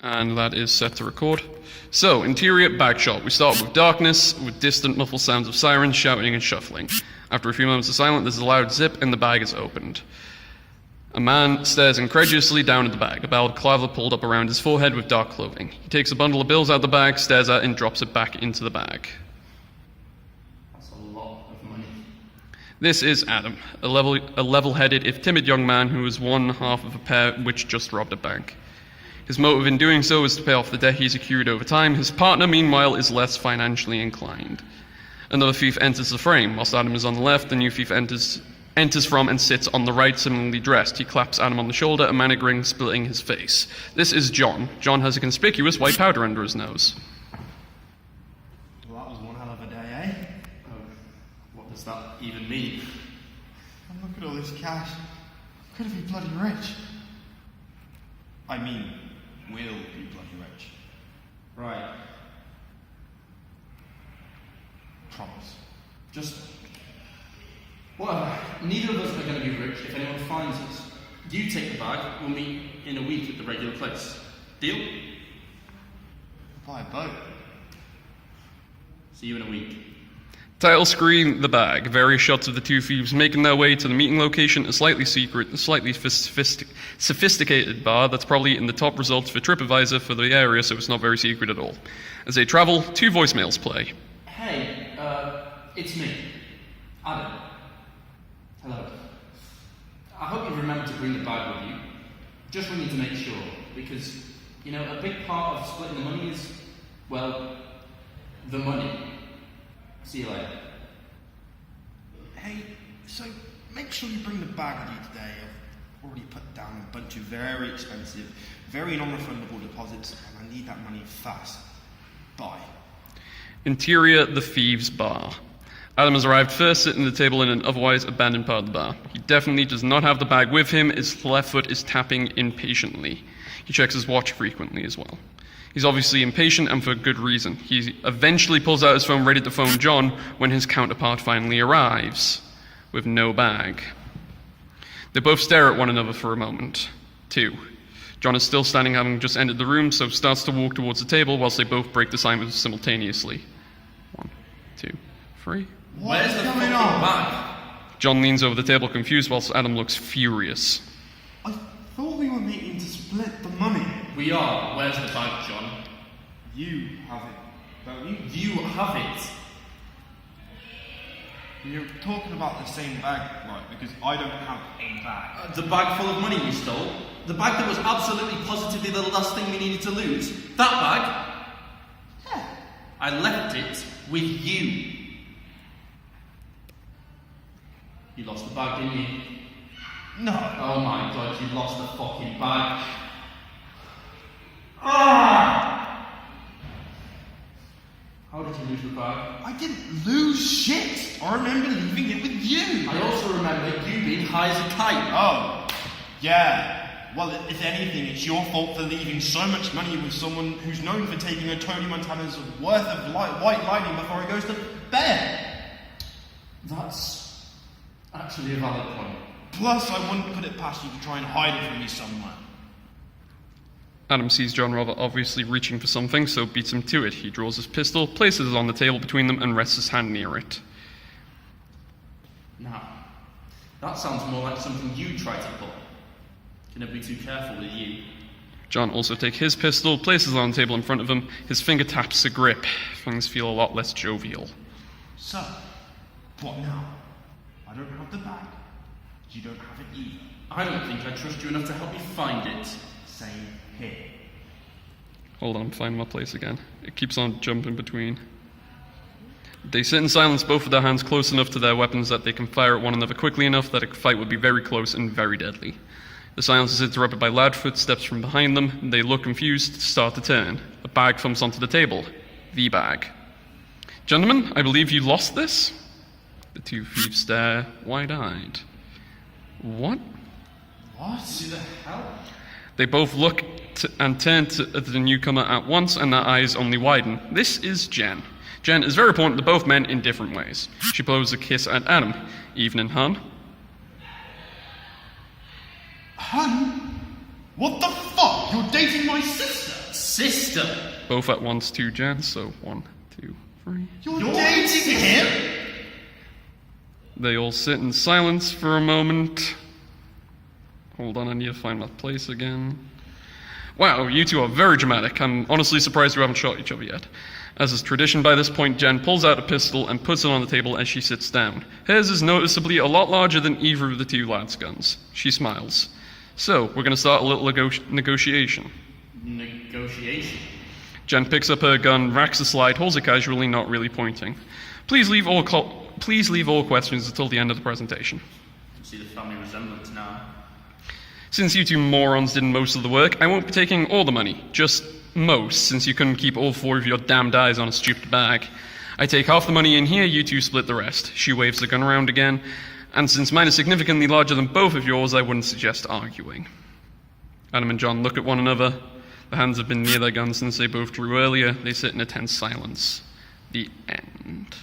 And that is set to record. So, interior bag shot. We start with darkness, with distant muffled sounds of sirens, shouting and shuffling. After a few moments of silence, there's a loud zip and the bag is opened. A man stares incredulously down at the bag, a balaclava pulled up around his forehead with dark clothing. He takes a bundle of bills out of the bag, stares at it, and drops it back into the bag. That's a lot of money. This is Adam, a level-headed, if timid young man who is one half of a pair which just robbed a bank. His motive in doing so is to pay off the debt he's accrued over time. His partner, meanwhile, is less financially inclined. Another thief enters the frame. Whilst Adam is on the left, the new thief enters from and sits on the right, similarly dressed. He claps Adam on the shoulder, a manic ring splitting his face. This is John. John has a conspicuous white powder under his nose. Well, that was one hell of a day, eh? Oh, what does that even mean? And look at all this cash. Could have been bloody rich. I mean, we'll be bloody rich. Right. Promise. Just... Well, neither of us are going to be rich if anyone finds us. You take the bag, we'll meet in a week at the regular place. Deal? Buy a boat. See you in a week. Title screen, The Bag. Various shots of the two thieves making their way to the meeting location, a slightly secret, slightly sophisticated bar that's probably in the top results for TripAdvisor for the area, so it's not very secret at all. As they travel, two voicemails play. Hey, it's me. Adam. Hello. I hope you remember to bring the bag with you. Just wanted to make sure, because, you know, a big part of splitting the money is, well, the money. See you later. Hey, so make sure you bring the bag with you today. I've already put down a bunch of very expensive, very non-refundable deposits, and I need that money fast. Bye. Interior, The Thieves' Bar. Adam has arrived first, sitting at the table in an otherwise abandoned part of the bar. He definitely does not have the bag with him. His left foot is tapping impatiently. He checks his watch frequently as well. He's obviously impatient, and for good reason. He eventually pulls out his phone ready to phone John when his counterpart finally arrives, with no bag. They both stare at one another for a moment. 2. John is still standing, having just entered the room, so starts to walk towards the table whilst they both break the silence simultaneously. 1, 2, 3. Where's the fucking bag? John leans over the table confused whilst Adam looks furious. I thought we were meeting to split the money. We are. Where's the bag, John? You have it, don't you? You have it. You're talking about the same bag, right? Because I don't have a bag. The bag full of money we stole? The bag that was absolutely positively the last thing we needed to lose? That bag? Yeah. I left it with you. You lost the bag, didn't you? No. Oh my god, you lost the fucking bag. Ah! How did you lose the bag? I didn't lose shit. I remember leaving it with you. I also remember you being high as a kite. Oh, yeah. Well, if anything, it's your fault for leaving so much money with someone who's known for taking a Tony Montana's worth of white lightning before he goes to bed. That's actually a valid point. Plus, I wouldn't put it past you to try and hide it from me somewhere. Adam sees John rather obviously reaching for something, so beats him to it. He draws his pistol, places it on the table between them, and rests his hand near it. Now, that sounds more like something you tried to pull. Can never be too careful with you. John also takes his pistol, places it on the table in front of him. His finger taps the grip. Things feel a lot less jovial. So, what now? I don't have the bag. You don't have it either. I don't think I trust you enough to help me find it. Same here. Hold on, I'm finding my place again. It keeps on jumping between. They sit in silence, both with their hands close enough to their weapons that they can fire at one another quickly enough that a fight would be very close and very deadly. The silence is interrupted by loud footsteps from behind them. They look confused, start to turn. A bag thumps onto the table. The bag. Gentlemen, I believe you lost this? The two thieves stare, wide-eyed. What? What? Who the hell? They both look and turn to the newcomer at once, and their eyes only widen. This is Jen. Jen is very important to both men in different ways. She blows a kiss at Adam. Evening, hun. Hun? What the fuck? You're dating my sister? sister. Both at once too, Jen, so 1, 2, 3. You're dating him? They all sit in silence for a moment. Hold on, I need to find my place again. Wow, you two are very dramatic. I'm honestly surprised you haven't shot each other yet. As is tradition by this point, Jen pulls out a pistol and puts it on the table as she sits down. Hers is noticeably a lot larger than either of the two lads' guns. She smiles. So, we're going to start a little negotiation. Negotiation? Jen picks up her gun, racks the slide, holds it casually, not really pointing. Please leave all questions until the end of the presentation. I can see the family resemblance now. Since you two morons did most of the work, I won't be taking all the money. Just most, since you couldn't keep all 4 of your damned eyes on a stupid bag. I take half the money in here, you two split the rest. She waves the gun around again. And since mine is significantly larger than both of yours, I wouldn't suggest arguing. Adam and John look at one another. The hands have been near their guns since they both drew earlier. They sit in a tense silence. The end.